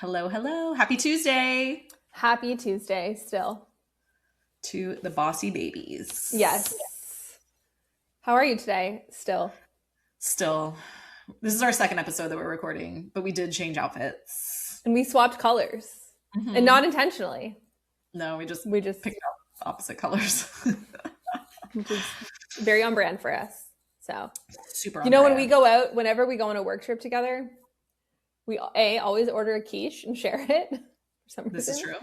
Hello, hello. Happy Tuesday Happy Tuesday still. to the bossy babies. Yes. How are you today still? Still, this is our second episode that we're recording, but we did change outfits. And we swapped colors. And not intentionally. No, we just We just picked up opposite colors. which is very on brand for us. So, Super you know, when brand. we go out, whenever we go on a work trip together, we always order a quiche and share it for some reason. This is true.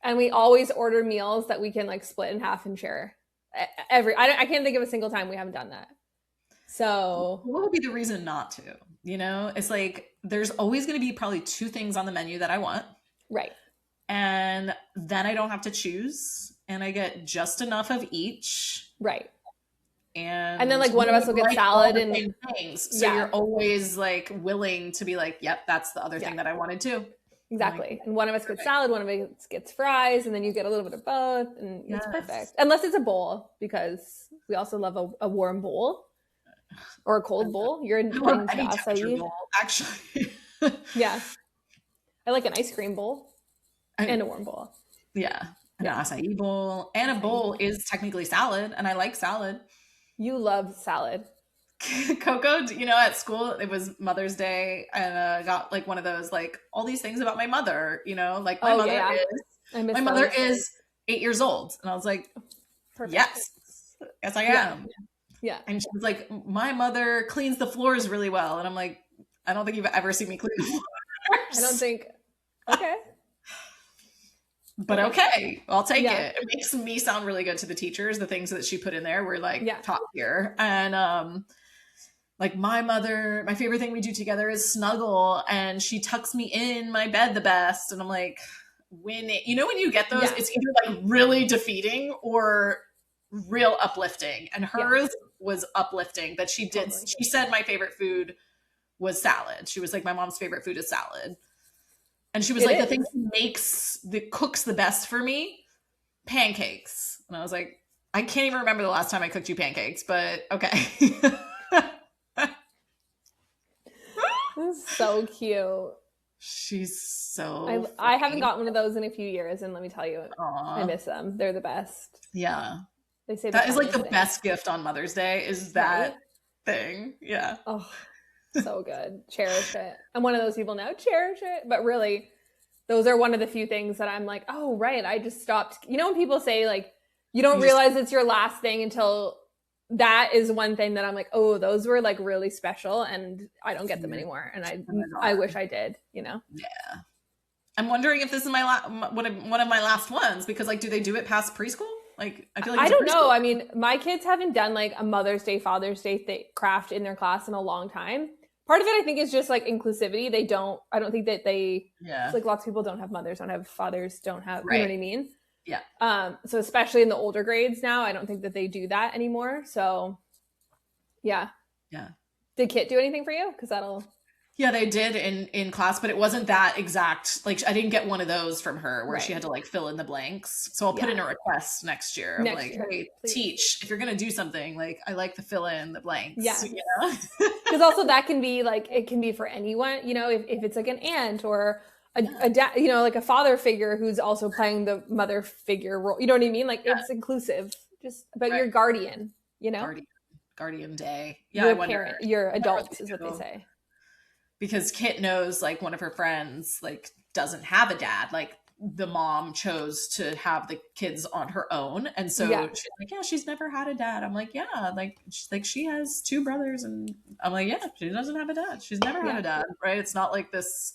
And we always order meals that we can like split in half and share. I can't think of a single time we haven't done that. So what would be the reason not to? You know, it's like there's always going to be probably two things on the menu that I want. right. And then I don't have to choose and I get just enough of each. Right. And then like one of us will get like salad all the and same things. So you're always like willing to be like, yep, that's the other thing that I wanted to. Exactly. Like, and one of us gets salad, one of us gets fries, and then you get a little bit of both, and it's perfect. Unless it's a bowl, because we also love a warm bowl or a cold bowl. You're into acai bowl, actually. Yeah. I like an ice cream bowl and a warm bowl. Yeah. An acai bowl. And a bowl is technically salad, and I like salad. You love salad. Coco, you know, at school, it was Mother's Day, and I got like one of those, like all these things about my mother, you know, like my mother is 8 years old. And I was like, perfect. Yes, I am. Yeah. And she was like, my mother cleans the floors really well. And I'm like, I don't think you've ever seen me clean the floors. I don't think, okay. But okay, I'll take it. It makes me sound really good to the teachers. The things that she put in there were like top tier. And like my mother, my favorite thing we do together is snuggle, and she tucks me in my bed the best. And I'm like, when you get those, it's either like really defeating or real uplifting. And hers was uplifting, that she did. Totally. She said my favorite food was salad. She was like, my mom's favorite food is salad. And she was the thing that cooks the best for me, pancakes. And I was like, I can't even remember the last time I cooked you pancakes, but okay. So cute. She's so I haven't got one of those in a few years, and let me tell you, I miss them. They're the best. Yeah. They say that is like the best gift on Mother's Day is that thing. Yeah. Oh, so good. Cherish it. I'm one of those people now, cherish it. But really, those are one of the few things that I'm like, oh, right, I just stopped. You know when people say, like, you don't realize it's your last thing until that is one thing that I'm like, oh, those were like really special, and I don't get them anymore. And I wish I did, you know? Yeah. I'm wondering if this is one of my last ones, because like, do they do it past preschool? Like, I feel like I don't know. I mean, my kids haven't done like a Mother's Day, Father's Day craft in their class in a long time. Part of it, I think, is just like inclusivity. I don't think that like lots of people don't have mothers, don't have fathers, don't have, you know what I mean? Yeah. So especially in the older grades now, I don't think that they do that anymore. So yeah. Yeah. Did Kit do anything for you? Yeah, they did in class, but it wasn't that exact. Like, I didn't get one of those from her where she had to like fill in the blanks. So I'll put in a request next year. I'm like, hey, teach, if you're going to do something, like, I like to fill in the blanks. Yeah. You know? Because also that can be like, it can be for anyone, you know, if it's like an aunt or a dad, you know, like a father figure who's also playing the mother figure role. You know what I mean? Like, it's inclusive, just about your guardian, you know? Guardian day. Yeah. Your parent, your adult is what they say. Because Kit knows like one of her friends like doesn't have a dad. Like, the mom chose to have the kids on her own. And so she's like, she's never had a dad. I'm like, like, she's like, she has two brothers. And I'm like, she doesn't have a dad. She's never had a dad. Right. It's not like this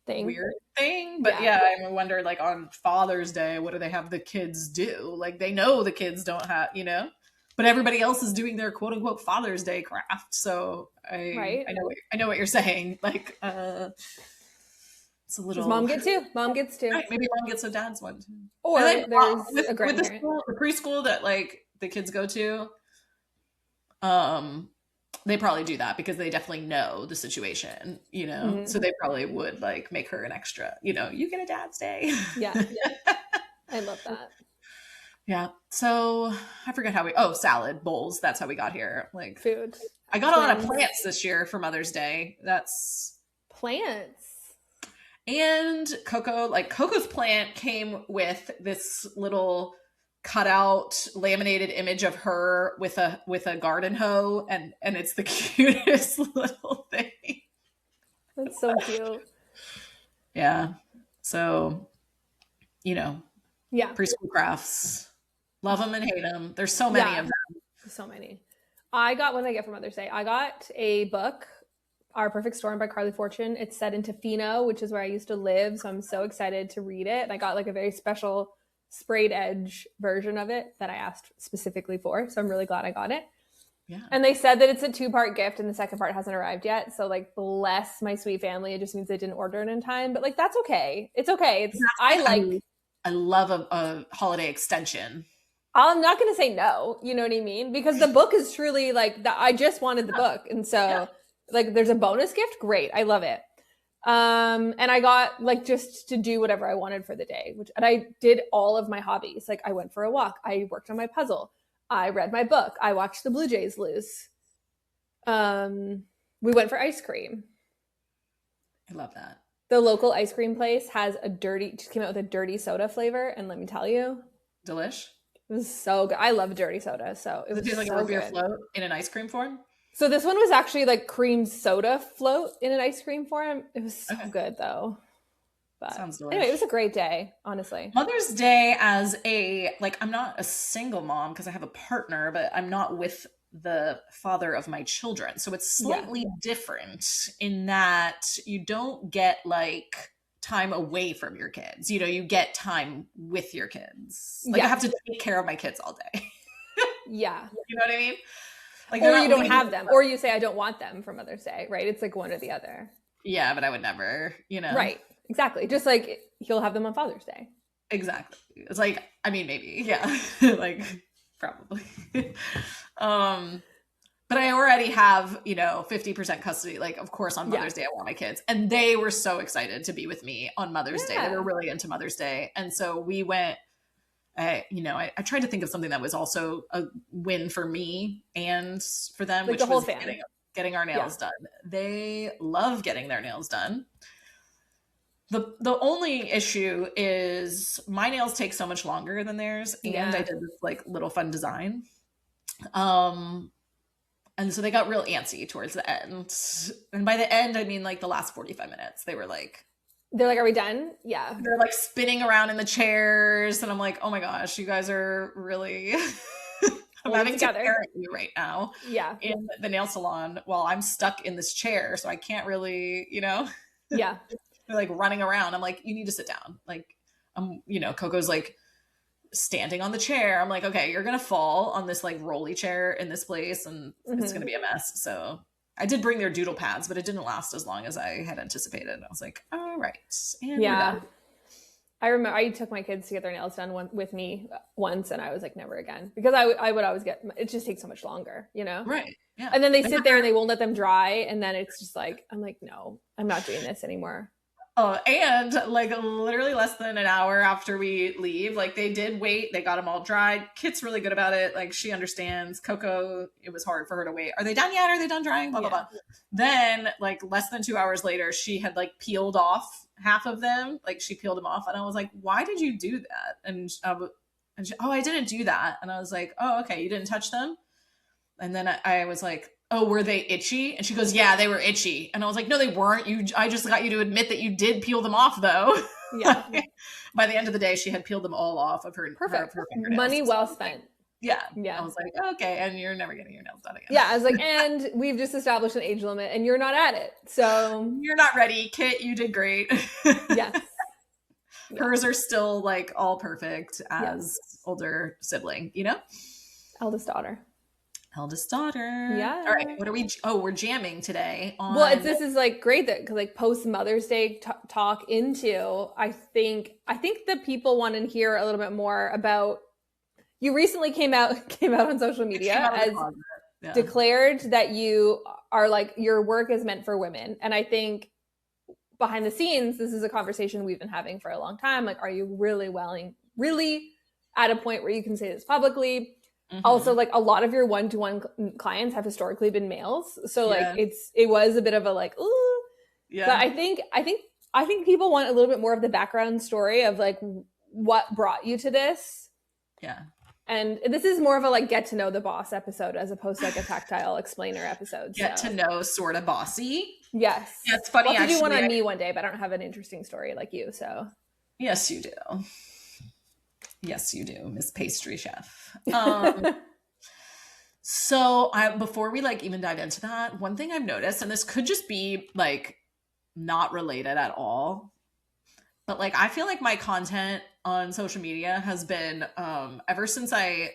weird thing, but I wonder, like, on Father's Day, what do they have the kids do? Like, they know the kids don't have, you know, but everybody else is doing their quote unquote Father's Day craft. So I know what you're saying. Like, it's a little. Does mom get two? Mom gets two. Right, maybe mom gets a dad's one too. Or there's a grandparent. With the preschool that like the kids go to, they probably do that because they definitely know the situation, you know. Mm-hmm. So they probably would like make her an extra, you know, you get a dad's day. Yeah. I love that. Yeah. So I forget salad bowls. That's how we got here. Like, food. I got a lot of plants this year for Mother's Day. That's plants. And Coco's plant came with this little cutout laminated image of her with a garden hoe, and it's the cutest little thing. That's so cute. Yeah. So, preschool crafts. Love them and hate them. There's so many of them. So many. What did I get for Mother's Day? I got a book, Our Perfect Storm by Carly Fortune. It's set in Tofino, which is where I used to live. So I'm so excited to read it. And I got like a very special sprayed edge version of it that I asked specifically for. So I'm really glad I got it. Yeah. And they said that it's a 2-part gift and the second part hasn't arrived yet. So like, bless my sweet family. It just means they didn't order it in time. But like, that's okay. It's okay. I love a holiday extension. I'm not going to say no. You know what I mean? Because the book is truly like, I just wanted the book. And so like, there's a bonus gift. Great. I love it. And I got like just to do whatever I wanted for the day, and I did all of my hobbies. Like I went for a walk. I worked on my puzzle. I read my book. I watched the Blue Jays lose. We went for ice cream. I love that. The local ice cream place just came out with a dirty soda flavor. And let me tell you. Delish. It was so good. I love dirty soda. So it was like so a root beer float in an ice cream form? So this one was actually like cream soda float in an ice cream form. It was so good though. But sounds delicious. Anyway, it was a great day, honestly. Mother's Day I'm not a single mom because I have a partner, but I'm not with the father of my children. So it's slightly different in that you don't get like time away from your kids. You get time with your kids. Like I have to take care of my kids all day. Yeah. You know what I mean? Like, or you don't have them, or you say, I don't want them for Mother's Day, right? It's like one or the other. Yeah, but I would never, Right. Exactly. Just like he'll have them on Father's Day. Exactly. It's like, I mean, maybe. Yeah. Like, probably. But I already have, 50% custody. Like, of course, on Mother's Day, I want my kids. And they were so excited to be with me on Mother's Day. They were really into Mother's Day. And so we went, I tried to think of something that was also a win for me and for them, like which the whole was family. getting our nails done. They love getting their nails done. The only issue is my nails take so much longer than theirs, and I did this like little fun design. And so they got real antsy towards the end. And by the end, I mean like the last 45 minutes, they were like, are we done? Yeah. They're like spinning around in the chairs. And I'm like, oh my gosh, you guys are really, I'm having to parent you right now. Yeah. In the nail salon while I'm stuck in this chair. So I can't really, Yeah. They're like running around. I'm like, you need to sit down. Like, Coco's like standing on the chair. I'm like, okay, you're going to fall on this like rolly chair in this place and it's going to be a mess. So I did bring their doodle pads, but it didn't last as long as I had anticipated. I was like, all right. And we're done. I remember I took my kids to get their nails done with me once and I was like, never again. Because I would always it just takes so much longer, Right. Yeah. And then they sit there and they won't let them dry. And then it's just like, I'm like, no, I'm not doing this anymore. Oh, and like literally less than an hour after we leave, like they did wait. They got them all dried. Kit's really good about it. Like she understands. Coco, it was hard for her to wait. Are they done yet? Are they done drying? Blah, blah, blah. Then like less than 2 hours later, she had like peeled off half of them. Like she peeled them off. And I was like, why did you do that? And she, I didn't do that. And I was like, oh, okay. You didn't touch them? And then I was like, oh, were they itchy? And she goes, yeah, they were itchy. And I was like, no, they weren't. I just got you to admit that you did peel them off, though. Yeah. By the end of the day, she had peeled them all off of her. Perfect. Her fingernails. Money well spent. Yeah. I was like, okay, and you're never getting your nails done again. Yeah, I was like, and we've just established an age limit, and you're not at it. So you're not ready. Kit, you did great. Yes. Hers are still like all perfect as older sibling, Eldest daughter. Yeah. All right. What are we? Oh, we're jamming today. This is like great that because like post Mother's Day talk into. I think the people want to hear a little bit more about. You recently came out on social media as declared that you are like your work is meant for women, and I think behind the scenes, this is a conversation we've been having for a long time. Like, are you really at a point where you can say this publicly? Mm-hmm. Also, like a lot of your one-to-one clients have historically been males. So like it was a bit of a like, ooh. Yeah. But I think I think people want a little bit more of the background story of like what brought you to this. Yeah. And this is more of a like get to know the boss episode as opposed to like a tactile explainer episode. Get to know sort of bossy. Yes. Yeah, it's funny. I'll have to do one on me one day, but I don't have an interesting story like you. So yes, you do. Yes, you do, Miss Pastry Chef. So before we like even dive into that, one thing I've noticed, and this could just be like not related at all, but like I feel like my content on social media has been ever since I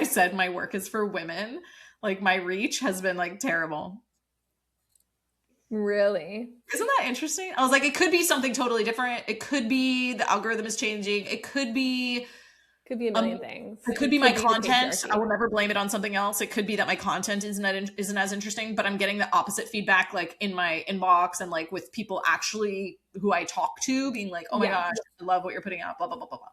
said my work is for women, like my reach has been like terrible. Really? Isn't that interesting? I was like, it could be something totally different. It could be the algorithm is changing. It could be a million things. It could be my content. I will never blame it on something else. It could be that my content isn't as interesting, but I'm getting the opposite feedback, like in my inbox and like with people actually who I talk to being like, oh my gosh, I love what you're putting out, blah, blah, blah, blah, blah.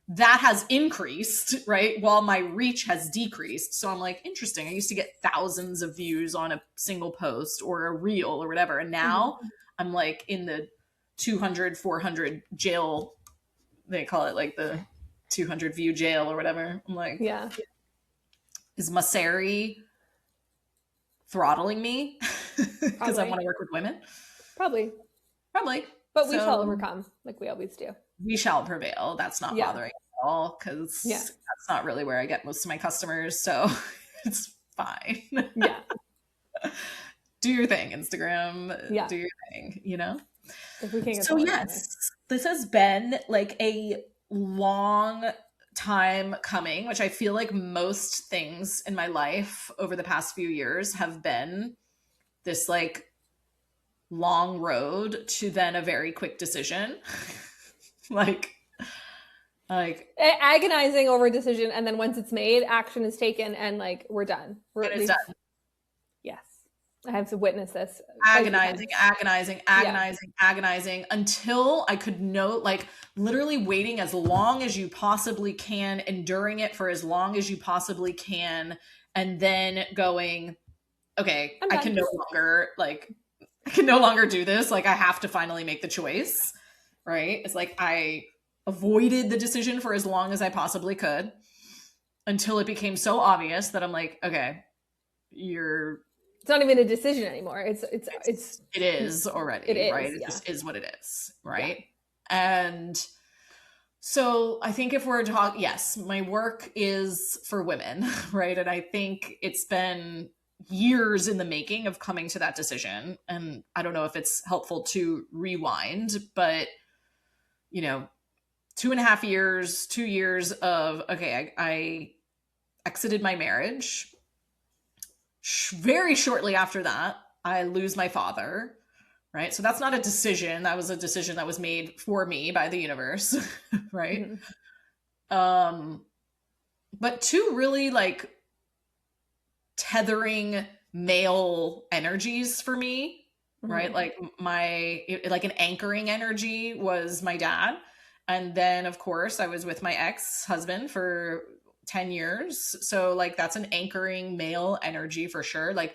That has increased, right? While my reach has decreased. So I'm like, interesting. I used to get thousands of views on a single post or a reel or whatever. And now I'm like in the 200, 400 jail. They call it like the 200 view jail or whatever. I'm like, yeah. Is Masari throttling me because I want to work with women? Probably. But we shall overcome, like we always do. We shall prevail. That's not bothering at all because that's not really where I get most of my customers. So it's fine. Yeah. Do your thing, Instagram. Yeah. Do your thing, you know? If we can't get so yes, this has been like a long time coming, which I feel like most things in my life over the past few years have been this like long road to then a very quick decision. like agonizing over a decision, and then once it's made, action is taken, and like we're done. It's done. Yes, I have to witness this. Agonizing until I could know, like literally waiting as long as you possibly can, enduring it for as long as you possibly can, and then going, okay, I can no longer do this. Like I have to finally make the choice, right? It's like I avoided the decision for as long as I possibly could until it became so obvious that I'm like, okay, it's not even a decision anymore. It is already, right? It just is what it is, right? Yeah. And so I think if we're talking, yes, my work is for women, right? And I think it's been years in the making of coming to that decision. And I don't know if it's helpful to rewind, but 2 years of, okay, I exited my marriage. Very shortly after that, I lose my father, right? So that's not a decision. That was a decision that was made for me by the universe, right? Mm-hmm. But two really like tethering male energies for me, right? Mm-hmm. Like an anchoring energy was my dad. And then of course I was with my ex-husband for 10 years. So like that's an anchoring male energy for sure. Like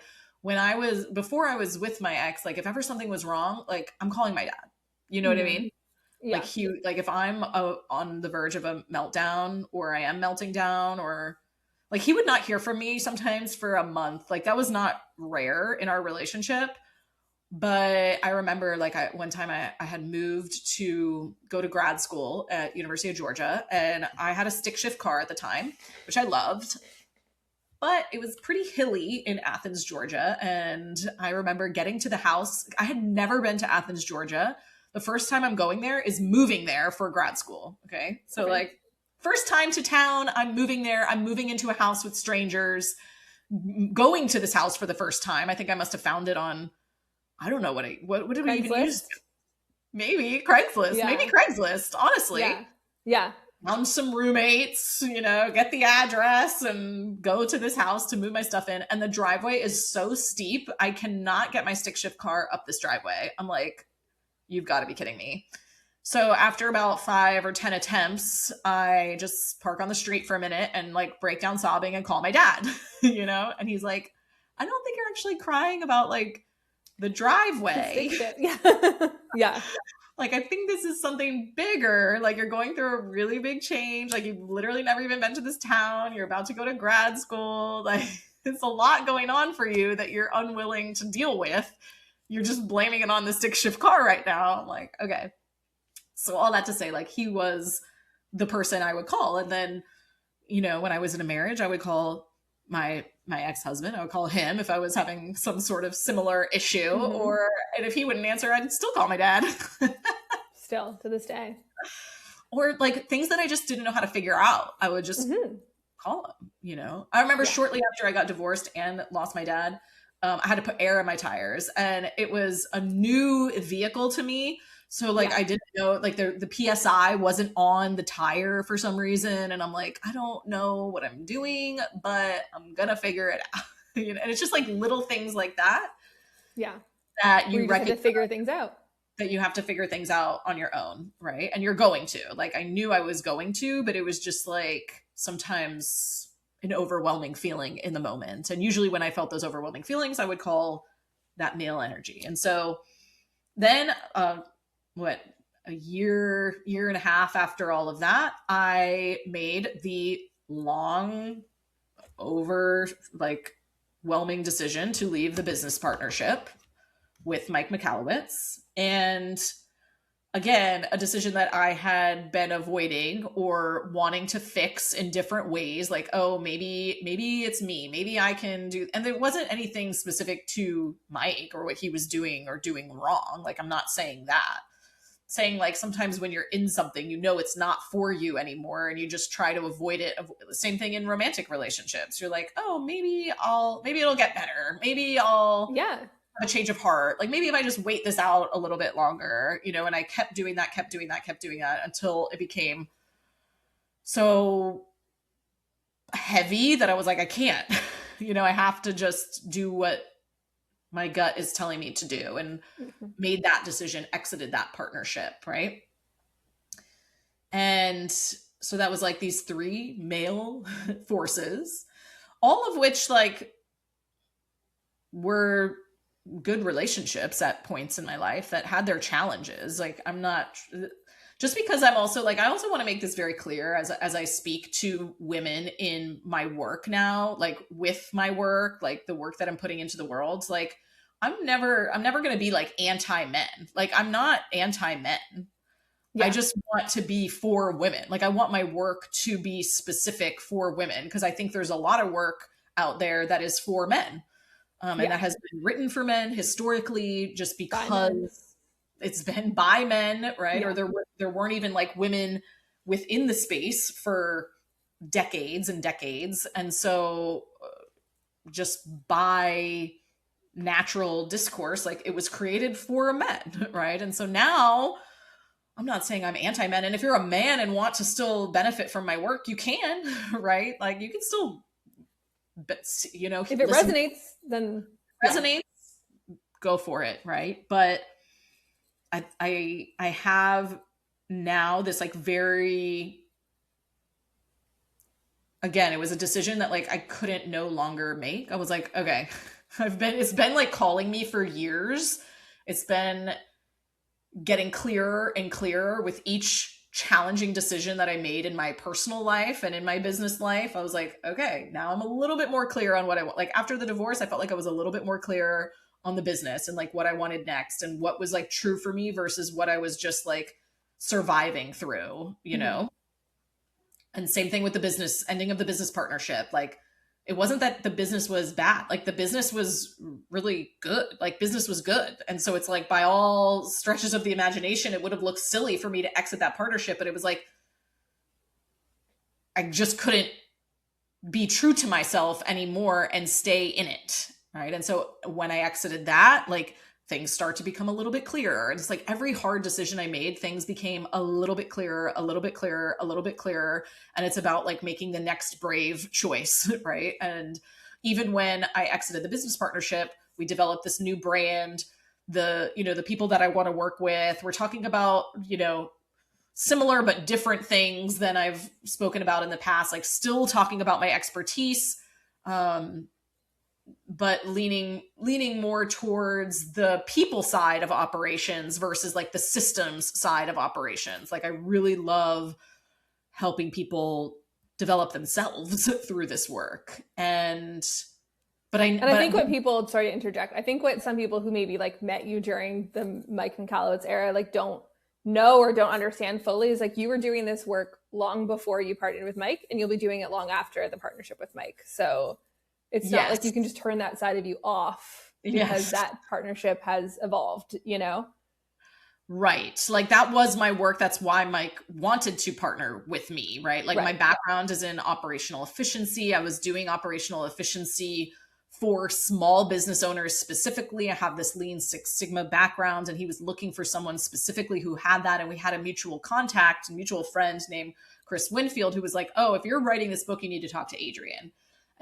before I was with my ex, like if ever something was wrong, like I'm calling my dad, you know what I mean? Yeah. Like if I'm on the verge of a meltdown or I am melting down, or like he would not hear from me sometimes for a month. Like that was not rare in our relationship. But I remember like one time I had moved to go to grad school at University of Georgia, and I had a stick shift car at the time, which I loved, but it was pretty hilly in Athens, Georgia. And I remember getting to the house. I had never been to Athens, Georgia. The first time I'm going there is moving there for grad school. Okay. So like first time to town, I'm moving there. I'm moving into a house with strangers, going to this house for the first time. I think I must have found it on, I don't know what did we even use? Maybe Craigslist. Yeah. Maybe Craigslist, honestly. Yeah. Found some roommates, get the address and go to this house to move my stuff in. And the driveway is so steep. I cannot get my stick shift car up this driveway. I'm like, you've got to be kidding me. So after about 5 or 10 attempts, I just park on the street for a minute and like break down sobbing and call my dad, and he's like, I don't think you're actually crying about like the driveway. Yeah. Yeah. Like, I think this is something bigger. Like, you're going through a really big change. Like, you've literally never even been to this town. You're about to go to grad school. Like, it's a lot going on for you that you're unwilling to deal with. You're just blaming it on the stick shift car right now. I'm like, okay. So all that to say, like, he was the person I would call. And then, you know, when I was in a marriage, I would call my ex-husband. I would call him if I was having some sort of similar issue, and if he wouldn't answer, I'd still call my dad. Still to this day. Or like things that I just didn't know how to figure out, I would just call him, you know. I remember shortly after I got divorced and lost my dad, I had to put air in my tires, and it was a new vehicle to me. So like, I didn't know, like the PSI wasn't on the tire for some reason. And I'm like, I don't know what I'm doing, but I'm going to figure it out. You know? And it's just like little things like that. Yeah. That you have to figure things out. That you have to figure things out on your own. Right. And you're going to, like, I knew I was going to, but it was just like sometimes an overwhelming feeling in the moment. And usually when I felt those overwhelming feelings, I would call that male energy. And so then, a year and a half after all of that, I made the long, overwhelming decision to leave the business partnership with Mike McAllowitz. And again, a decision that I had been avoiding or wanting to fix in different ways. Like, oh, maybe it's me. Maybe I can do, and there wasn't anything specific to Mike or what he was doing or doing wrong. Like, I'm not saying that. Saying like sometimes when you're in something, you know, it's not for you anymore and you just try to avoid it. The same thing in romantic relationships. You're like, oh, maybe it'll get better. Maybe I'll have a change of heart. Like maybe if I just wait this out a little bit longer, you know, and I kept doing that until it became so heavy that I was like, I can't, you know, I have to just do what my gut is telling me to do, and made that decision, exited that partnership. Right. And so that was like these three male forces, all of which like were good relationships at points in my life that had their challenges. Like I'm not, just because I'm also like, I also want to make this very clear as I speak to women in my work now, like with my work, like the work that I'm putting into the world, like I'm never going to be like anti-men. Like I'm not anti-men. Yeah. I just want to be for women. Like I want my work to be specific for women because I think there's a lot of work out there that is for men. And that has been written for men historically just because it's been by men, right? Yeah. Or there weren't even like women within the space for decades and decades. And so just by natural discourse, like it was created for men, right? And so now I'm not saying I'm anti-men. And if you're a man and want to still benefit from my work, you can, right? Like you can still, you know, if it resonates, then go for it, right? But I have now this like very, again, it was a decision that like I couldn't no longer make. I was like, okay, it's been like calling me for years. It's been getting clearer and clearer with each challenging decision that I made in my personal life and in my business life. I was like, okay, now I'm a little bit more clear on what I want. Like after the divorce, I felt like I was a little bit more clear on the business and like what I wanted next and what was like true for me versus what I was just like surviving through, you know? And same thing with the business, ending of the business partnership. Like it wasn't that the business was bad. Like the business was really good. Like business was good. And so it's like by all stretches of the imagination, it would have looked silly for me to exit that partnership. But it was like, I just couldn't be true to myself anymore and stay in it. Right. And so when I exited that, like things start to become a little bit clearer. And it's like every hard decision I made, things became a little bit clearer, a little bit clearer, a little bit clearer. And it's about like making the next brave choice. Right. And even when I exited the business partnership, we developed this new brand, the people that I want to work with, we're talking about, similar but different things than I've spoken about in the past, like still talking about my expertise. but leaning more towards the people side of operations versus like the systems side of operations. Like I really love helping people develop themselves through this work. I think what people, sorry to interject, I think what some people who maybe like met you during the Mike Michalowicz era like don't know or don't understand fully is like you were doing this work long before you partnered with Mike, and you'll be doing it long after the partnership with Mike. So it's not like you can just turn that side of you off because that partnership has evolved, you know? Right. Like that was my work. That's why Mike wanted to partner with me, right? Like my background is in operational efficiency. I was doing operational efficiency for small business owners specifically. I have this Lean Six Sigma background, and he was looking for someone specifically who had that. And we had a mutual contact, a mutual friend named Chris Winfield, who was like, oh, if you're writing this book, you need to talk to Adrienne.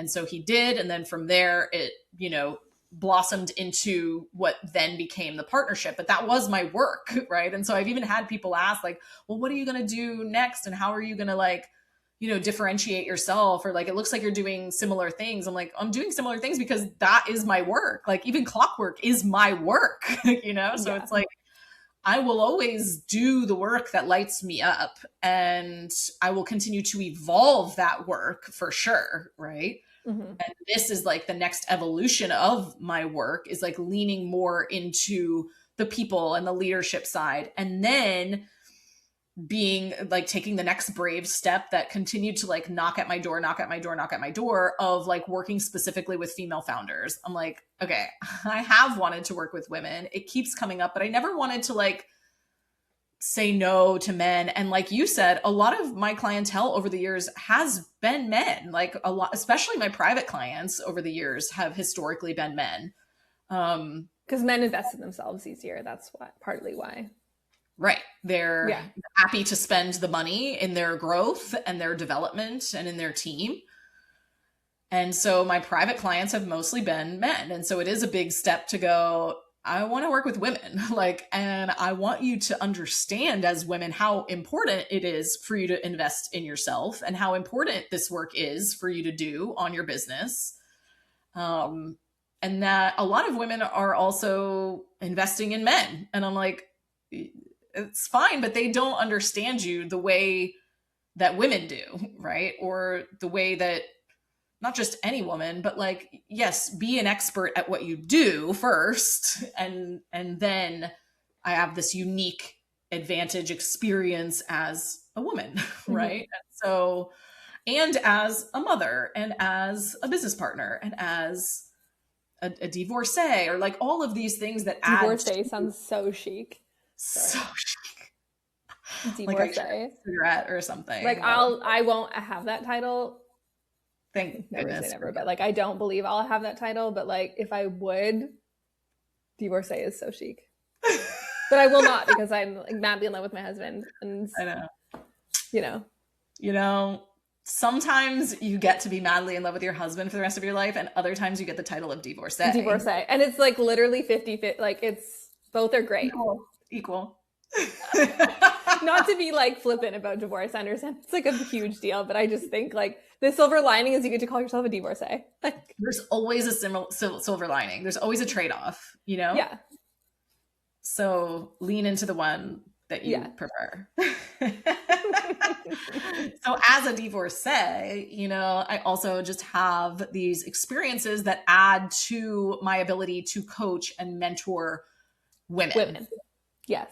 And so he did. And then from there, it, you know, blossomed into what then became the partnership. But that was my work, right? And so I've even had people ask like, well, what are you going to do next? And how are you going to like, you know, differentiate yourself? Or like, it looks like you're doing similar things. I'm like, I'm doing similar things because that is my work. Like even clockwork is my work, you know? So it's like, I will always do the work that lights me up, and I will continue to evolve that work for sure. Right. And this is like the next evolution of my work is like leaning more into the people and the leadership side. And then being like taking the next brave step that continued to like knock at my door of like working specifically with female founders. I'm like, okay, I have wanted to work with women. It keeps coming up, but I never wanted to like say no to men. And like you said, a lot of my clientele over the years has been men. Like a lot, especially my private clients over the years have historically been men. Because men invest in themselves easier. That's partly why. Right. They're happy to spend the money in their growth and their development and in their team. And so my private clients have mostly been men. And so it is a big step to go, I want to work with women, like, and I want you to understand as women how important it is for you to invest in yourself and how important this work is for you to do on your business. And that a lot of women are also investing in men. And I'm like, it's fine, but they don't understand you the way that women do, right? Or the way that not just any woman, but like, yes, be an expert at what you do first. And then I have this unique advantage experience as a woman, right? And so, and as a mother and as a business partner and as a divorcee, or like all of these things that divorcee sounds so chic. So chic. Divorcee. Like a cigarette or something. Like I won't have that title. Thank goodness. Never, but like I don't believe I'll have that title. But like if I would, divorcee is so chic. But I will not, because I'm like madly in love with my husband, and I know. You know, sometimes you get to be madly in love with your husband for the rest of your life, and other times you get the title of divorcee. Divorcee, and it's like literally 50-50. Like it's both are great. Equal. Not to be like flippant about divorce, I understand it's like a huge deal, but I just think like the silver lining is you get to call yourself a divorcee. Like there's always a silver lining. There's always a trade-off, you know? Yeah. So lean into the one that you prefer. So as a divorcee, you know, I also just have these experiences that add to my ability to coach and mentor women. Yes.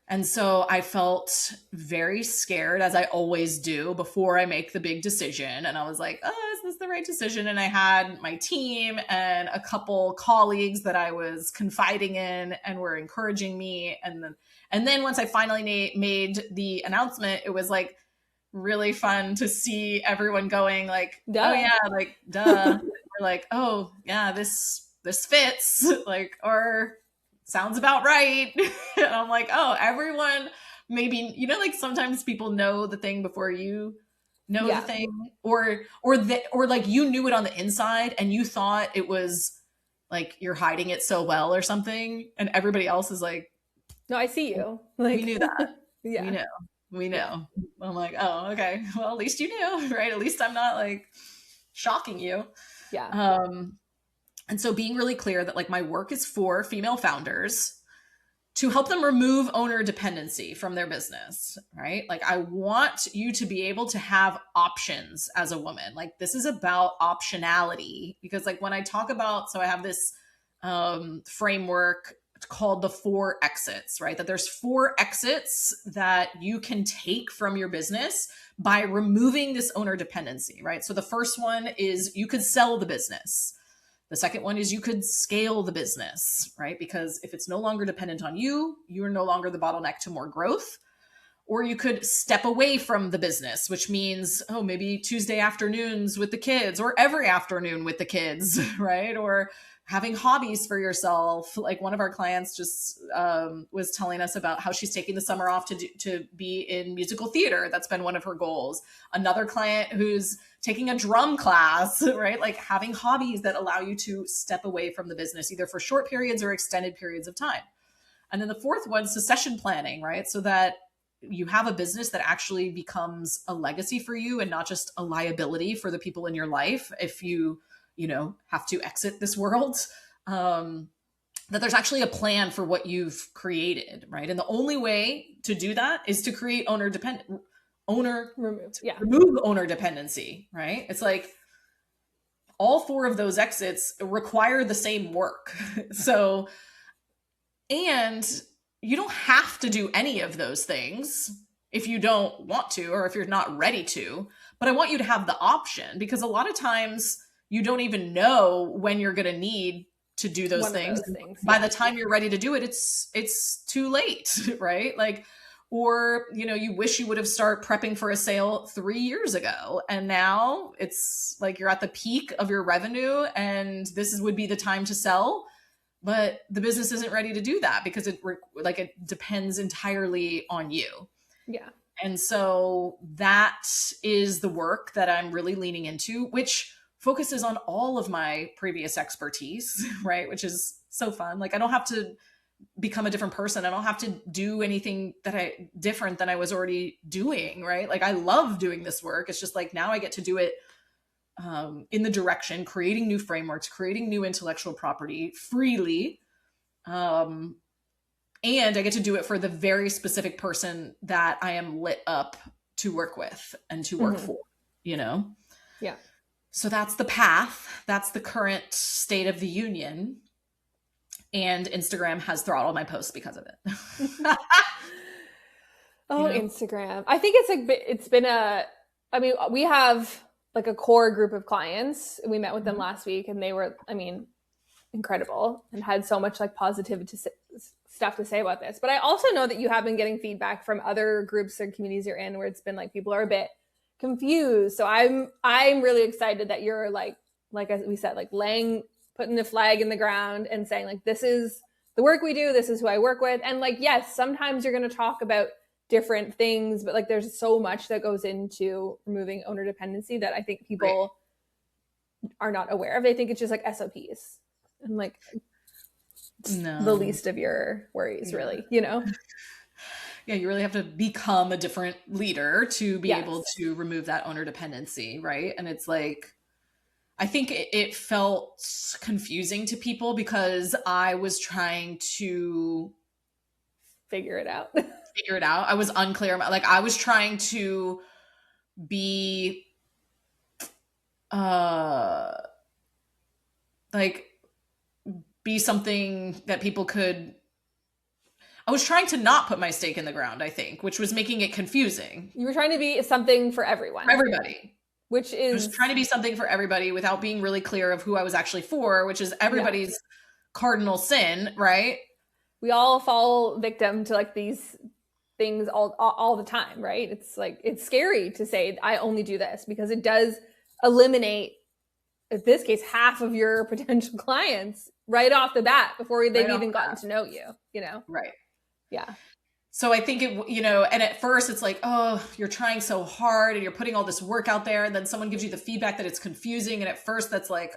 And so I felt very scared, as I always do, before I make the big decision. And I was like, oh, is this the right decision? And I had my team and a couple colleagues that I was confiding in and were encouraging me. And then once I finally made the announcement, it was like really fun to see everyone going like, duh. Oh yeah, like, duh. We're like, oh yeah, this fits, like, or sounds about right. And I'm like, oh, everyone maybe, you know, like sometimes people know the thing before you know the thing, or like you knew it on the inside and you thought it was like you're hiding it so well or something, and everybody else is like, no, I see you. Like we knew that. We know. I'm like, oh, okay. Well, at least you knew, right? At least I'm not like shocking you. Yeah. And so being really clear that like my work is for female founders to help them remove owner dependency from their business, right? Like I want you to be able to have options as a woman. Like this is about optionality, because like when I talk about, so I have this framework called the 4 exits, right? That there's 4 exits that you can take from your business by removing this owner dependency, right? So the first one is you could sell the business. The second one is you could scale the business, right? Because if it's no longer dependent on you, you're no longer the bottleneck to more growth. Or you could step away from the business, which means, oh, maybe Tuesday afternoons with the kids or every afternoon with the kids, right? Or having hobbies for yourself. Like one of our clients just was telling us about how she's taking the summer off to be in musical theater. That's been one of her goals. Another client who's taking a drum class, right? Like having hobbies that allow you to step away from the business, either for short periods or extended periods of time. And then the fourth one, succession planning, right? So that you have a business that actually becomes a legacy for you and not just a liability for the people in your life if you have to exit this world. That there's actually a plan for what you've created, right? And the only way to do that is to create remove owner dependency, right? It's like all 4 of those exits require the same work. So, and you don't have to do any of those things if you don't want to, or if you're not ready to, but I want you to have the option, because a lot of times you don't even know when you're going to need to do those things. By the time you're ready to do it, it's too late, right? Like, or, you wish you would have started prepping for a sale 3 years ago. And now it's like you're at the peak of your revenue and would be the time to sell. But the business isn't ready to do that because it depends entirely on you. Yeah. And so that is the work that I'm really leaning into, which focuses on all of my previous expertise, right? Which is so fun. Like I don't have to become a different person. I don't have to do anything different than I was already doing, right? Like I love doing this work. It's just like now I get to do it in the direction, creating new frameworks, creating new intellectual property freely. And I get to do it for the very specific person that I am lit up to work with and to work for, Yeah. So that's the path. That's the current state of the union. And Instagram has throttled my posts because of it. Instagram. I think it's been we have like a core group of clients. We met with them last week and they were, incredible and had so much like positivity stuff to say about this. But I also know that you have been getting feedback from other groups or communities you're in where it's been like people are a bit confused. So I'm really excited that you're like as we said, like putting the flag in the ground and saying like, this is the work we do. This is who I work with. And like, yes, sometimes you're going to talk about different things, but like there's so much that goes into removing owner dependency that I think people are not aware of. They think it's just like SOPs and like the least of your worries, really, Yeah, you really have to become a different leader to be able to remove that owner dependency, right? And it's like, I think it felt confusing to people because I was trying to figure it out. I was unclear. Like I was trying to be be something that people could. I was trying to not put my stake in the ground, I think, which was making it confusing. You were trying to be something for everyone. For everybody. Which is... I was trying to be something for everybody without being really clear of who I was actually for, which is everybody's cardinal sin, right? We all fall victim to like these things all the time, right? It's like, it's scary to say, I only do this, because it does eliminate, in this case, half of your potential clients right off the bat before they've even gotten to know you, Right. Yeah. So I think and at first it's like, oh, you're trying so hard and you're putting all this work out there. And then someone gives you the feedback that it's confusing. And at first that's like,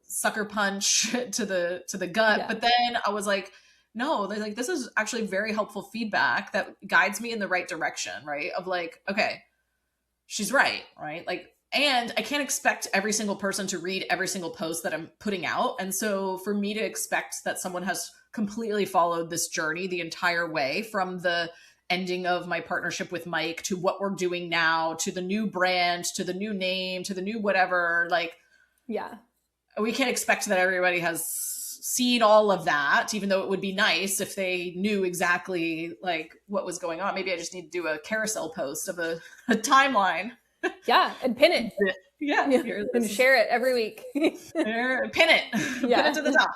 sucker punch to the gut. Yeah. But then I was like, no, like, this is actually very helpful feedback that guides me in the right direction. Right. Of like, okay, she's right. Right. Like and I can't expect every single person to read every single post that I'm putting out. And so for me to expect that someone has completely followed this journey the entire way, from the ending of my partnership with Mike to what we're doing now, to the new brand, to the new name, to the new whatever, like, yeah, we can't expect that everybody has seen all of that, even though it would be nice if they knew exactly like what was going on. Maybe I just need to do a carousel post of a timeline. Yeah, and pin it. Yeah. And share it every week. Pin it. Yeah. Pin it to the top.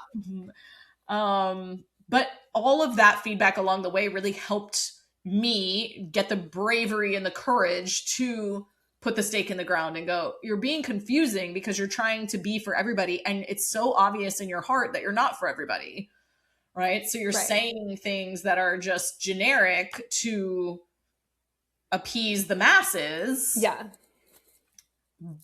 But all of that feedback along the way really helped me get the bravery and the courage to put the stake in the ground and go, you're being confusing because you're trying to be for everybody. And it's so obvious in your heart that you're not for everybody. Right. So you're saying things that are just generic to appease the masses. Yeah.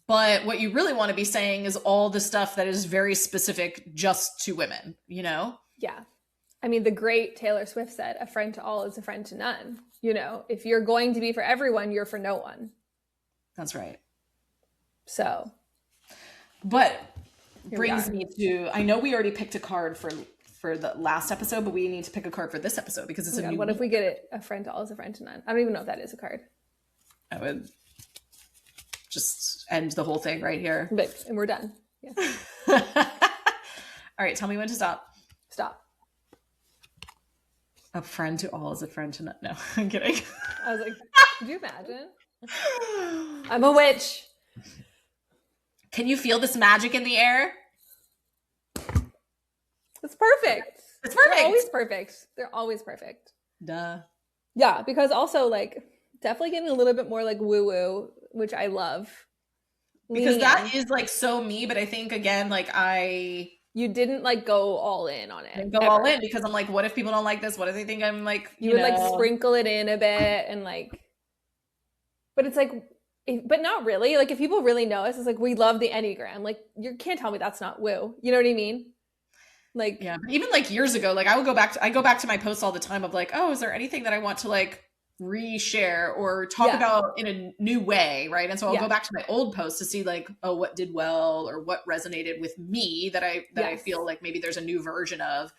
But what you really want to be saying is all the stuff that is very specific just to women, you know? Yeah. I mean, the great Taylor Swift said, a friend to all is a friend to none. You know, if you're going to be for everyone, you're for no one. That's right. So. But brings me to, I know we already picked a card for the last episode, but we need to pick a card for this episode because it's a new What if we get it? A friend to all is a friend to none. I don't even know if that is a card. I would just end the whole thing right here. And we're done. Yeah. All right. Tell me when to stop. Stop. A friend to all is a friend to none. No, I'm kidding. I was like, could you imagine? I'm a witch. Can you feel this magic in the air? It's perfect. It's perfect. They're always perfect. They're always perfect. Duh. Yeah, because also like definitely getting a little bit more like woo-woo, which I love. Because that is like so me, but I think again, like you didn't like go all in on it. Go all in because I'm like, what if people don't like this? What if they think I'm like, you would like sprinkle it in a bit and like, but it's like, but not really. Like if people really know us, it's like, we love the Enneagram. Like you can't tell me that's not woo. You know what I mean? Like, yeah, even like years ago, like I go back to my posts all the time of like, oh, is there anything that I want to like reshare or talk about in a new way, right? And so I'll go back to my old posts to see like, oh, what did well or what resonated with me that I feel like maybe there's a new version of.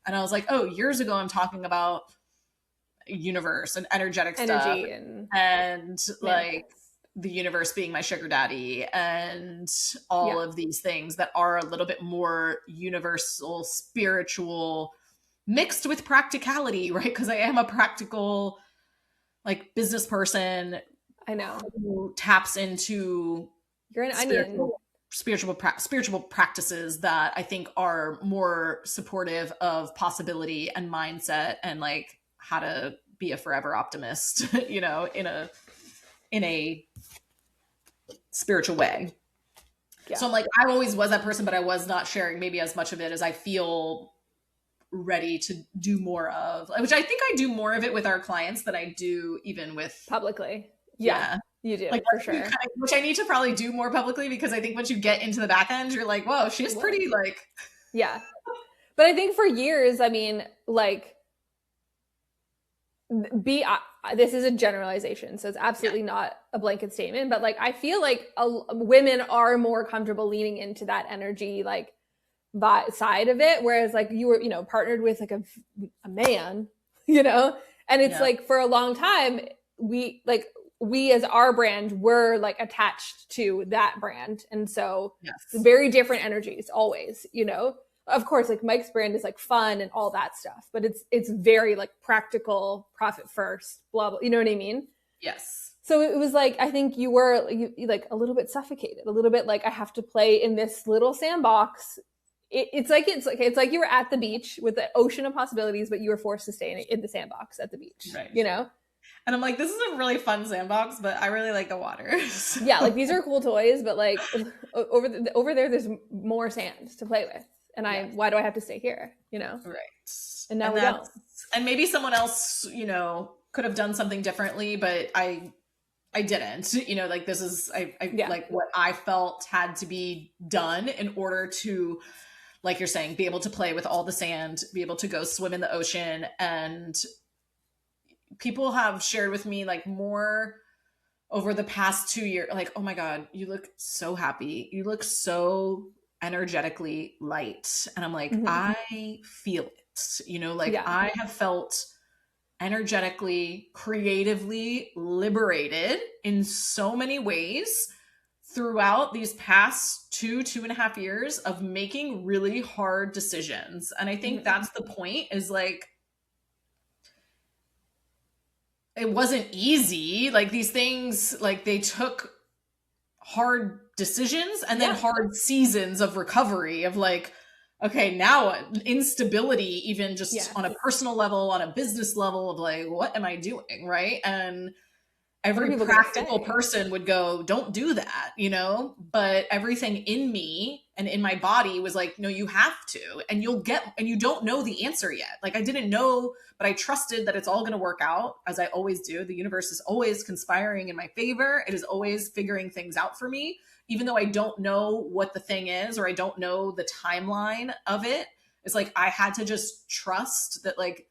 And I was like, oh, years ago I'm talking about universe and energy stuff and like the universe being my sugar daddy and all of these things that are a little bit more universal, spiritual, mixed with practicality, right? Because I am a practical like business person. I know. Who taps into you're an onion. Spiritual practices that I think are more supportive of possibility and mindset and like how to be a forever optimist, you know, in a spiritual way. Yeah. So I'm like, I always was that person, but I was not sharing maybe as much of it as I feel ready to do more of, which I think I do more of it with our clients than I do even with publicly. Yeah. You do, like, for sure. Which I need to probably do more publicly because I think once you get into the back end, you're like, whoa, she's pretty like. Yeah. But I think for years, I mean, like, this is a generalization, so it's absolutely not a blanket statement, but like, I feel like women are more comfortable leaning into that energy, like, that side of it. Whereas like you were, you know, partnered with like a man, you know, and it's like for a long time, we as our brand were like attached to that brand. And so very different energies always, you know, of course, like Mike's brand is like fun and all that stuff, but it's very like practical, profit first, blah, blah, you know what I mean? Yes. So it was like, I think you were like a little bit suffocated, a little bit like I have to play in this little sandbox. It's like you were at the beach with the ocean of possibilities, but you were forced to stay in the sandbox at the beach, right? You know? And I'm like, this is a really fun sandbox, but I really like the water. Yeah, like these are cool toys, but like over there, there's more sand to play with. And why do I have to stay here? You know? Right. And now we don't. And maybe someone else, you know, could have done something differently, but I didn't, you know, like this is, like what I felt had to be done in order to, like you're saying, be able to play with all the sand, be able to go swim in the ocean. And people have shared with me like more over the past 2 years, like, oh my God, you look so happy. You look so energetically light. And I'm like, I feel it, like I have felt energetically, creatively liberated in so many ways throughout these past 2.5 years of making really hard decisions. And I think that's the point, is like, it wasn't easy. Like, these things, like, they took hard decisions and then hard seasons of recovery of like, okay, now instability, even just on a personal level, on a business level, of like, what am I doing? Right. And every practical person would go, don't do that, but everything in me and in my body was like, no, you have to, and you don't know the answer yet. Like, I didn't know, but I trusted that it's all going to work out, as I always do. The universe is always conspiring in my favor. It is always figuring things out for me, even though I don't know what the thing is, or I don't know the timeline of it. It's like, I had to just trust that, like,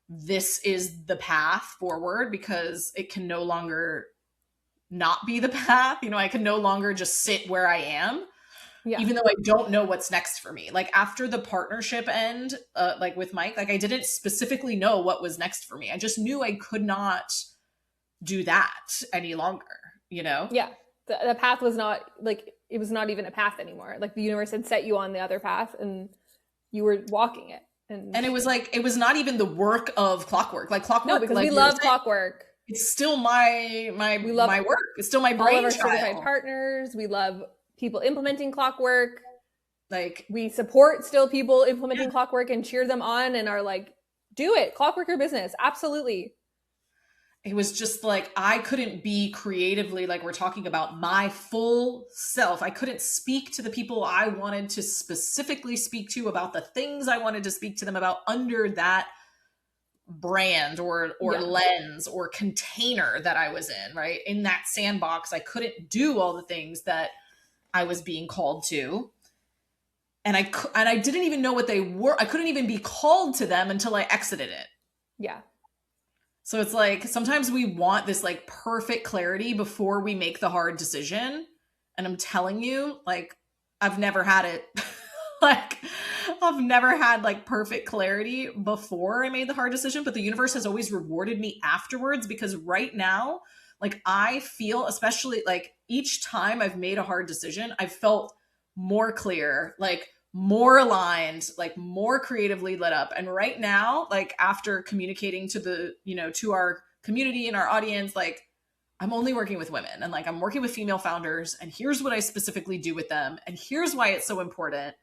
this is the path forward, because it can no longer not be the path. I can no longer just sit where I am, even though I don't know what's next for me. Like, after the partnership end, like with Mike, like, I didn't specifically know what was next for me. I just knew I could not do that any longer, Yeah. The path was not, like, it was not even a path anymore. Like, the universe had set you on the other path and you were walking it. And it was like, it was not even the work of Clockwork. Like, Clockwork, no, because like, we love Clockwork. It's still my work. It's still my brain. All of our certified partners. We love people implementing Clockwork. Like, we support still people implementing Clockwork and cheer them on and are like, do it. Clockwork your business. Absolutely. It was just like, I couldn't be creatively, like we're talking about, my full self. I couldn't speak to the people I wanted to specifically speak to about the things I wanted to speak to them about under that brand or lens or container that I was in, right? In that sandbox, I couldn't do all the things that I was being called to. And I didn't even know what they were. I couldn't even be called to them until I exited it. Yeah. So it's like, sometimes we want this like perfect clarity before we make the hard decision. And I'm telling you, like, I've never had it. Like, I've never had like perfect clarity before I made the hard decision, but the universe has always rewarded me afterwards, because right now, like, I feel, especially like each time I've made a hard decision, I've felt more clear, like more aligned, like more creatively lit up. And right now, like, after communicating to the, to our community and our audience, like, I'm only working with women, and like, I'm working with female founders, and here's what I specifically do with them. And here's why it's so important.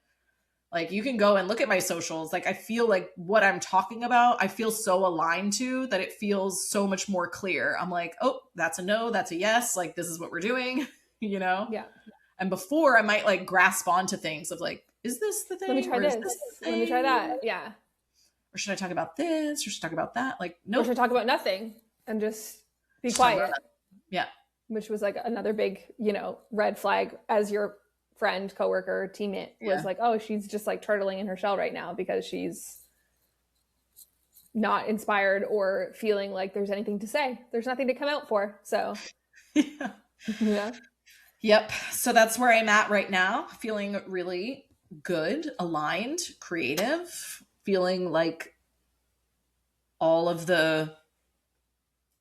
Like, you can go and look at my socials. Like, I feel like what I'm talking about, I feel so aligned to that it feels so much more clear. I'm like, oh, that's a no, that's a yes. Like, this is what we're doing, Yeah. And before, I might like grasp onto things of like, is this the thing? Let me try this. Let me try that. Yeah. Or should I talk about this? Or should I talk about that? Like, no. Or should I talk about nothing and just be quiet? Yeah. Which was like another big, red flag, as your friend, coworker, teammate was like, oh, she's just like turtling in her shell right now because she's not inspired or feeling like there's anything to say. There's nothing to come out for. So yeah. Yep. So that's where I'm at right now, feeling really good, aligned, creative, feeling like all of the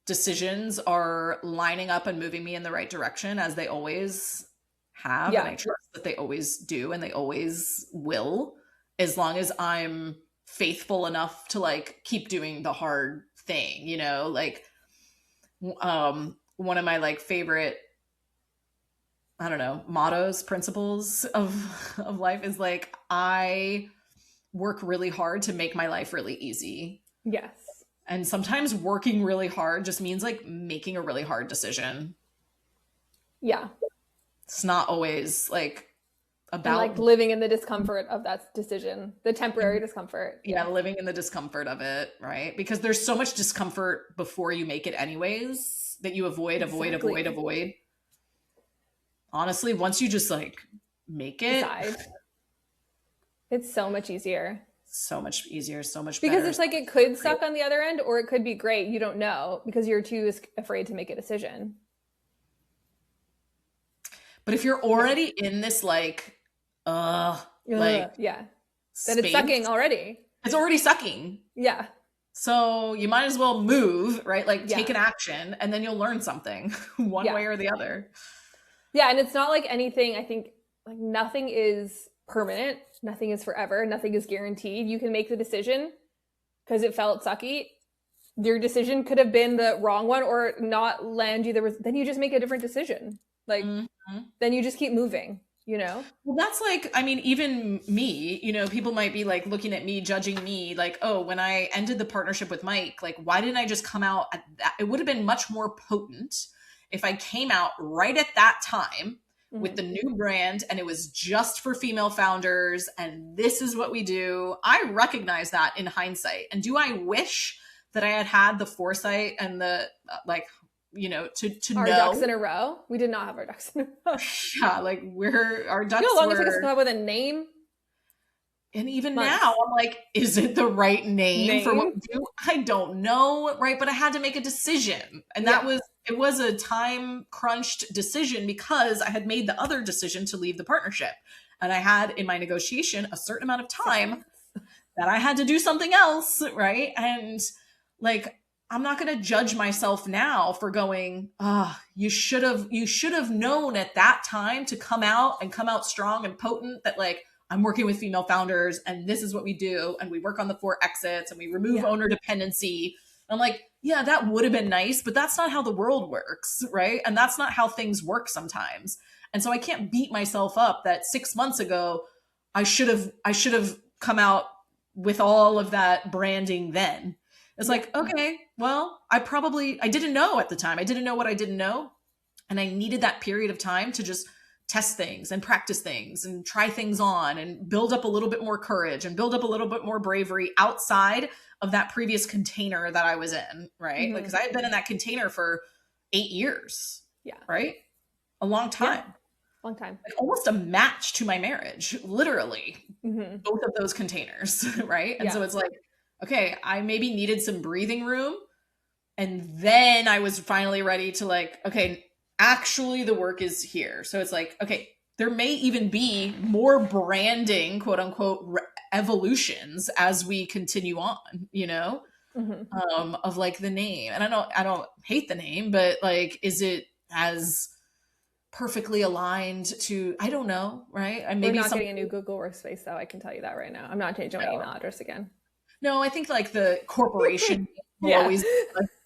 decisions are lining up and moving me in the right direction, as they always have. And I trust that they always do, and they always will, as long as I'm faithful enough to like keep doing the hard thing, like, one of my like favorite, I don't know, mottos, principles of life is like, I work really hard to make my life really easy. Yes. And sometimes working really hard just means like making a really hard decision. Yeah. It's not always like about, and like living in the discomfort of that decision, the temporary discomfort. Yeah, living in the discomfort of it, right? Because there's so much discomfort before you make it anyways that you avoid. Honestly, once you just like make it, decide, it's so much easier. So much easier, so much better. Because it's like, it could suck great. On the other end, or it could be great. You don't know, because you're too afraid to make a decision. But if you're already in this like yeah, then it's sucking already. It's already sucking. Yeah. So you might as well move, right? Like take an action, and then you'll learn something one way or the other. Yeah, and it's not like anything, I think, like nothing is permanent, nothing is forever, nothing is guaranteed. You can make the decision because it felt sucky. Your decision could have been the wrong one or not land you then you just make a different decision. Like then you just keep moving, you know? Well, that's like, I mean, even me, you know, people might be like looking at me, judging me, like, oh, when I ended the partnership with Mike, like, why didn't I just come out at that? It would have been much more potent if I came out right at that time with the new brand and it was just for female founders and this is what we do. I recognize that in hindsight. And do I wish that I had had the foresight and the like, you know, to our know. Ducks in a row? We did not have our ducks in a row. Yeah, like our ducks. You know how long it took us to come up with a name? And even now, I'm like, is it the right name for what we do? I don't know, right? But I had to make a decision. And it was a time crunched decision because I had made the other decision to leave the partnership. And I had in my negotiation a certain amount of time that I had to do something else, right? And like, I'm not going to judge myself now for going, you should have known at that time to come out strong and potent that like, I'm working with female founders and this is what we do. And we work on the 4 exits and we remove owner dependency. I'm like, yeah, that would have been nice, but that's not how the world works. Right. And that's not how things work sometimes. And so I can't beat myself up that 6 months ago, I should have come out with all of that branding then. It's like, okay, well, I didn't know at the time. I didn't know what I didn't know. And I needed that period of time to just test things and practice things and try things on and build up a little bit more courage and build up a little bit more bravery outside of that previous container that I was in, right? Like, because I had been in that container for 8 years. Yeah. Right? A long time. Yeah. Long time. Like almost a match to my marriage, literally. Both of those containers, right? And so it's like, okay, I maybe needed some breathing room. And then I was finally ready to like, okay, actually the work is here. So it's like, okay, there may even be more branding, quote unquote, evolutions as we continue on, you know, of like the name. And I don't hate the name, but like, is it as perfectly aligned to, I don't know, right? And maybe we're not getting a new Google workspace though. I can tell you that right now. I'm not changing my email address again. No, I think like the corporation will always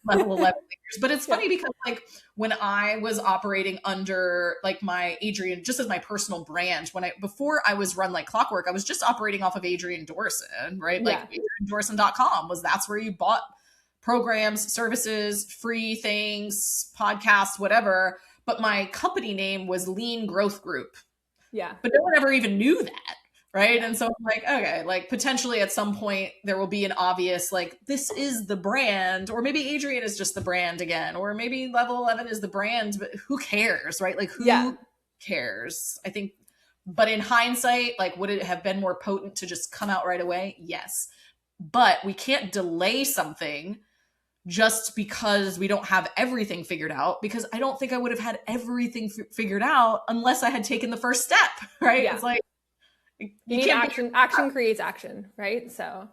level 11 figures. But it's funny because like when I was operating under like my Adrienne, just as my personal brand, before I was run like clockwork, I was just operating off of Adrienne Dorson, right? Like AdrienneDorson.com that's where you bought programs, services, free things, podcasts, whatever. But my company name was Lean Growth Group. Yeah. But no one ever even knew that. Right. And so I'm like, okay, like potentially at some point there will be an obvious, like, this is the brand, or maybe Adrienne is just the brand again, or maybe Level 11 is the brand, but who cares? Right. Like who cares? I think, but in hindsight, like, would it have been more potent to just come out right away? Yes. But we can't delay something just because we don't have everything figured out, because I don't think I would have had everything figured out unless I had taken the first step. Right. It's like, you need action creates action, right? So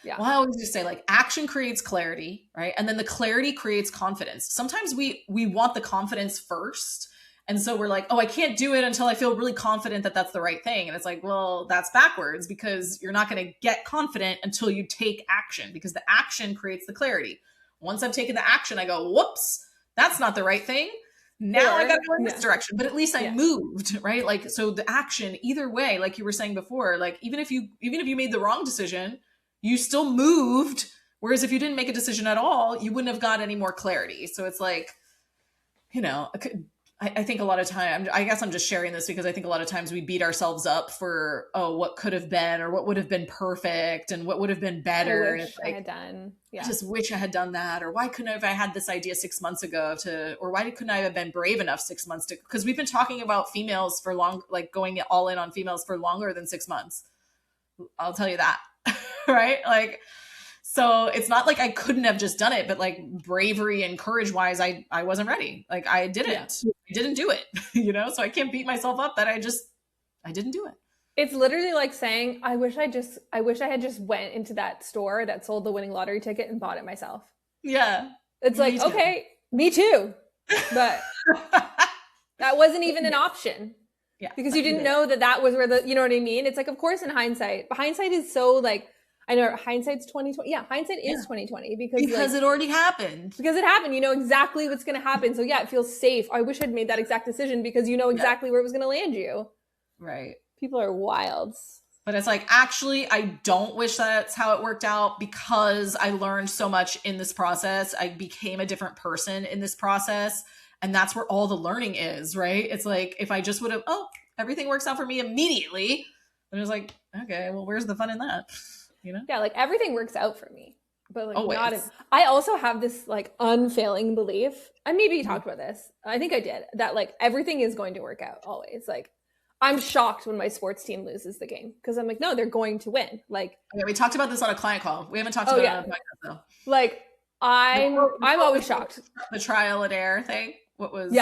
well, I always just say like action creates clarity, right? And then the clarity creates confidence. Sometimes we want the confidence first, and so we're like, oh, I can't do it until I feel really confident that that's the right thing. And it's like, well, that's backwards, because you're not going to get confident until you take action, because the action creates the clarity. Once I've taken the action, I go, whoops, that's not the right thing. Now I got to go in this direction, but at least I moved, right? Like, so the action, either way, like you were saying before, like even if you made the wrong decision, you still moved. Whereas if you didn't make a decision at all, you wouldn't have got any more clarity. So it's like, you know, I think a lot of time, I guess I'm just sharing this because I think a lot of times we beat ourselves up for, oh, what could have been, or what would have been perfect, and what would have been better. I wish I had done. I just wish I had done that. Or why couldn't I have had this idea 6 months ago or why couldn't I have been brave enough 6 months to, because we've been talking about females for long, like going all in on females for longer than 6 months. I'll tell you that. Right. Like, so it's not like I couldn't have just done it, but like bravery and courage wise, I wasn't ready. Like I didn't. I didn't do it, you know? So I can't beat myself up that I didn't do it. It's literally like saying, I wish I had just went into that store that sold the winning lottery ticket and bought it myself. Yeah. It's like, okay, me too. But that wasn't even an option. Yeah. Because you didn't know that was where you know what I mean? It's like, of course, in hindsight, but hindsight is so like, I know hindsight's 2020. Yeah, hindsight is 2020 because it already happened. Because it happened. You know exactly what's going to happen. So yeah, it feels safe. I wish I'd made that exact decision because you know exactly where it was going to land you. Right. People are wild. But it's like, actually, I don't wish that's how it worked out because I learned so much in this process. I became a different person in this process. And that's where all the learning is, right? It's like, if I just would have, everything works out for me immediately. And it was like, okay, well, where's the fun in that? You know? Yeah, like everything works out for me. But like always. I also have this like unfailing belief, and maybe you talked about this. I think I did, that like everything is going to work out always. Like I'm shocked when my sports team loses the game because I'm like, no, they're going to win. Like we talked about this on a client call. We haven't talked about it on a podcast though. Like I'm always shocked. The trial and error thing. What was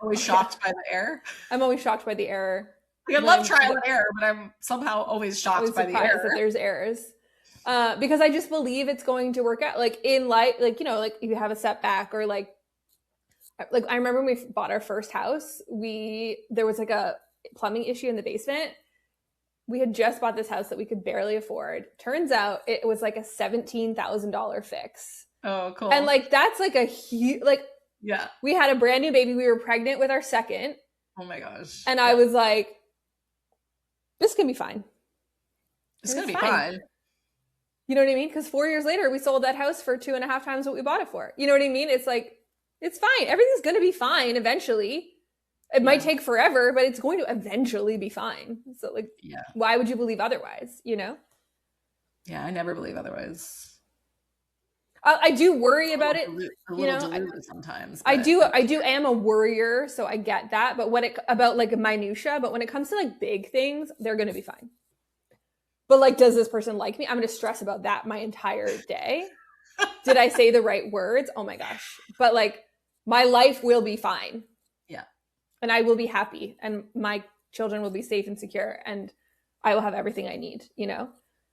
always shocked by the error? I'm always shocked by the error. Like, I love trial and error, but I'm somehow always shocked by the error. That there's errors. Because I just believe it's going to work out. Like in life, like, you know, like you have a setback or like I remember when we bought our first house, there was like a plumbing issue in the basement. We had just bought this house that we could barely afford. Turns out it was like a $17,000 fix. Oh, cool. And like, that's like a huge, like, yeah, we had a brand new baby. We were pregnant with our second. Oh my gosh. And I was like, this can be fine. It's going to be fine. You know what I mean? Because 4 years later, we sold that house for 2.5 times what we bought it for. You know what I mean? It's like, it's fine. Everything's going to be fine eventually. It might take forever, but it's going to eventually be fine. So like, why would you believe otherwise? You know? Yeah, I never believe otherwise. I do worry about it. You know, sometimes. I am a worrier, so I get that. But about like minutia, but when it comes to like big things, they're going to be fine. But like, does this person like me? I'm going to stress about that my entire day. Did I say the right words? Oh my gosh. But like, my life will be fine. Yeah. And I will be happy and my children will be safe and secure and I will have everything I need, you know?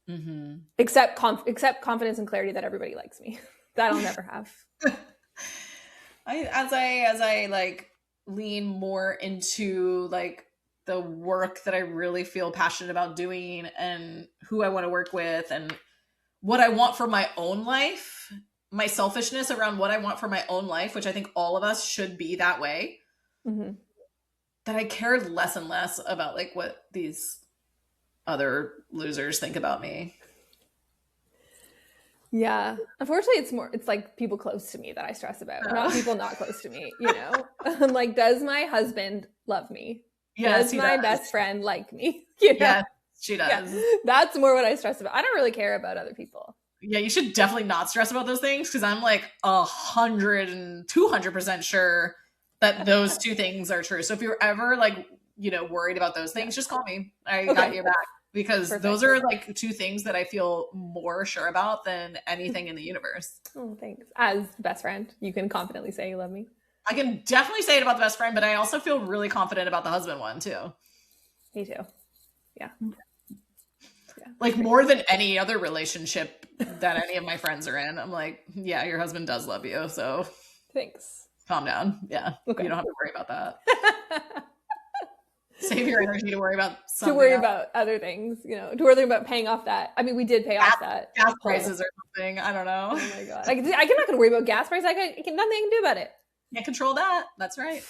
Mm-hmm. Except confidence and clarity that everybody likes me. That I'll never have. As I like lean more into like the work that I really feel passionate about doing and who I want to work with and what I want for my own life, my selfishness around what I want for my own life, which I think all of us should be that way, that I cared less and less about like what these other losers think about me. Yeah. Unfortunately, it's like people close to me that I stress about, not people not close to me, you know? I'm like, does my husband love me? Yes, does my best friend like me? You know? Yes, she does. Yeah. That's more what I stress about. I don't really care about other people. Yeah, you should definitely not stress about those things because I'm like 100 and 200% sure that those two things are true. So if you're ever like, you know, worried about those things, just call me. I got your back. Because those are like two things that I feel more sure about than anything in the universe. Oh, thanks. As best friend, you can confidently say you love me. I can definitely say it about the best friend, but I also feel really confident about the husband one too. Me too. Yeah. Like more than any other relationship that any of my friends are in. I'm like, yeah, your husband does love you. So thanks. Calm down. Yeah. Okay. You don't have to worry about that. Save your energy to worry about something to worry else. About other things, you know, to worry about paying off that. I mean, we did pay off that gas prices or something. I don't know. Oh my god, I'm not going to worry about gas prices. Nothing I can do about it. Can't control that. That's right.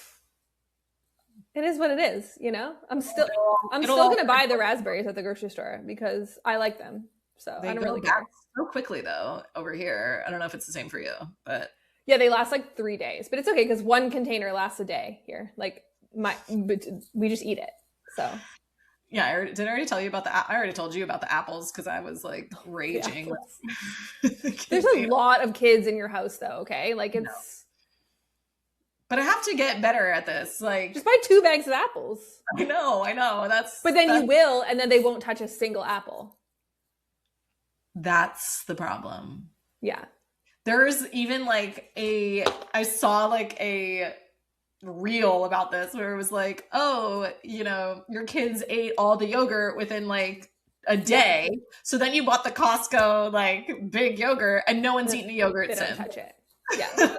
It is what it is. You know, I'm still going to buy the raspberries at the grocery store because I like them. So they I don't really care. So quickly though over here. I don't know if it's the same for you, but yeah, they last like 3 days. But it's okay because one container lasts a day here. Like. We just eat it. So yeah, did I already tell you about I already told you about the apples because I was like raging. There's a lot of kids in your house though, okay? Like it's. No. But I have to get better at this. Like just buy 2 bags of apples. I know. But then you will, and then they won't touch a single apple. That's the problem. Yeah. There's even like I saw like a reel about this where it was like, oh, you know, your kids ate all the yogurt within like a day. So then you bought the Costco like big yogurt and no one's eaten a yogurt since. They don't touch it. Yeah.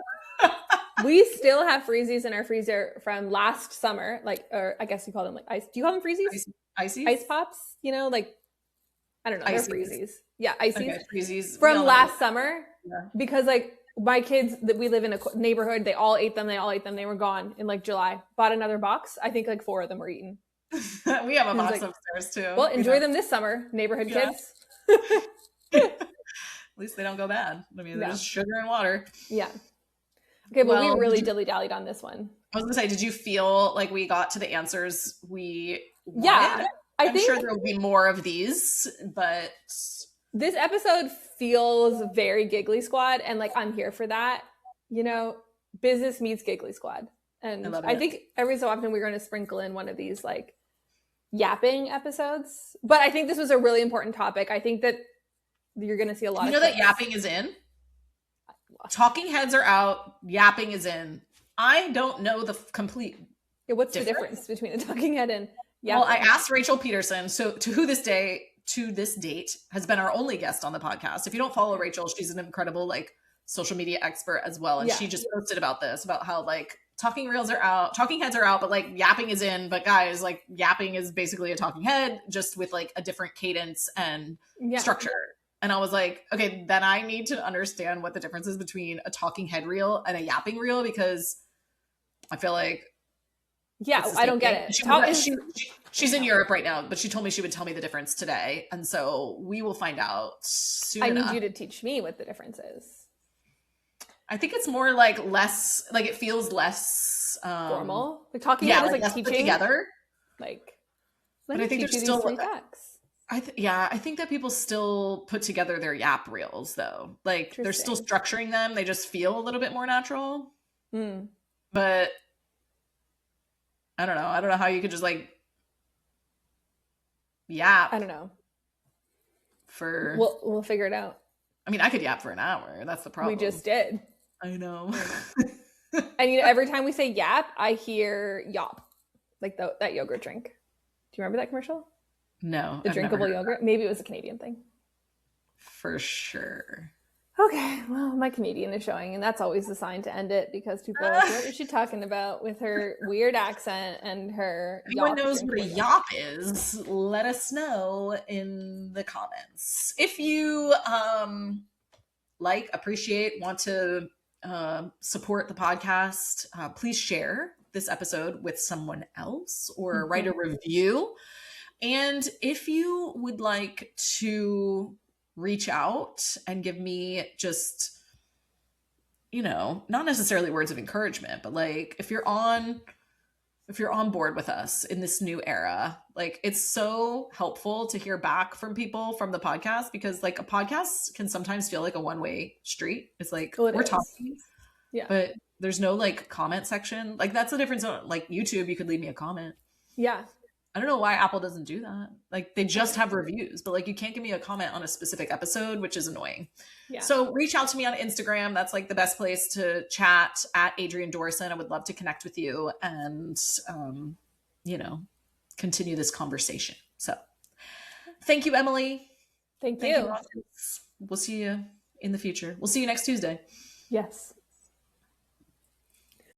We still have freezies in our freezer from last summer, like, or I guess you call them like ice. Do you call them freezies? Ice pops, you know, like, I don't know. They're freezies. Yeah, ices. Okay, freezies. From last summer, because like my kids that we live in a neighborhood, they all ate them. They were gone in like July. Bought another box. I think like 4 of them were eaten. We have a box upstairs too. Well, enjoy them this summer, neighborhood kids. At least they don't go bad. I mean, they're just sugar and water. Yeah. Okay, well, we really dilly-dallied on this one. I was gonna say, did you feel like we got to the answers we wanted? Yeah. I'm sure there will be more of these, but this episode feels very Giggly Squad, and like I'm here for that. You know, business meets Giggly Squad. And I think every so often we're going to sprinkle in one of these like yapping episodes. But I think this was a really important topic. I think that you're going to see a lot of that yapping is in? Talking heads are out, yapping is in. I don't know the complete what's the difference between a talking head and yapping? Well, I asked Rachel Peterson, so to this date has been our only guest on the podcast. If you don't follow Rachel, she's an incredible like social media expert as well. And she just posted about this, about how like talking heads are out, but like yapping is in. But guys, like yapping is basically a talking head, just with like a different cadence and structure. And I was like, okay, then I need to understand what the difference is between a talking head reel and a yapping reel, because I feel like I don't get it. She's in Europe right now, but she told me she would tell me the difference today. And so we will find out soon enough. I need you to teach me what the difference is. I think it's more like less, like it feels less formal. Like talking head is like teaching together. Like, but I think there's still I think that people still put together their yap reels though. Like they're still structuring them. They just feel a little bit more natural. But I don't know. I don't know how you could just like yap. I don't know. We'll figure it out. I mean, I could yap for an hour. That's the problem. We just did. I know. And you know, every time we say yap, I hear yop, like that yogurt drink. Do you remember that commercial? No. The drinkable yogurt. Maybe it was a Canadian thing. For sure. Okay, well, my Canadian is showing, and that's always the sign to end it, because people are like, what is she talking about with her weird accent and her Anyone knows what a yop is, let us know in the comments. If you appreciate, want to support the podcast, please share this episode with someone else or write a review. And if you would like to reach out and give me just, you know, not necessarily words of encouragement, but like if you're on board with us in this new era, like it's so helpful to hear back from people from the podcast, because like a podcast can sometimes feel like a one-way street. It's like we're talking, but there's no like comment section. Like that's the difference. Like YouTube, you could leave me a comment. Yeah. I don't know why Apple doesn't do that. Like they just have reviews, but like you can't give me a comment on a specific episode, which is annoying. Yeah. So reach out to me on Instagram. That's like the best place to chat, at Adrienne Dorson. I would love to connect with you and, you know, continue this conversation. So thank you, Emily. Thank you. We'll see you in the future. We'll see you next Tuesday. Yes.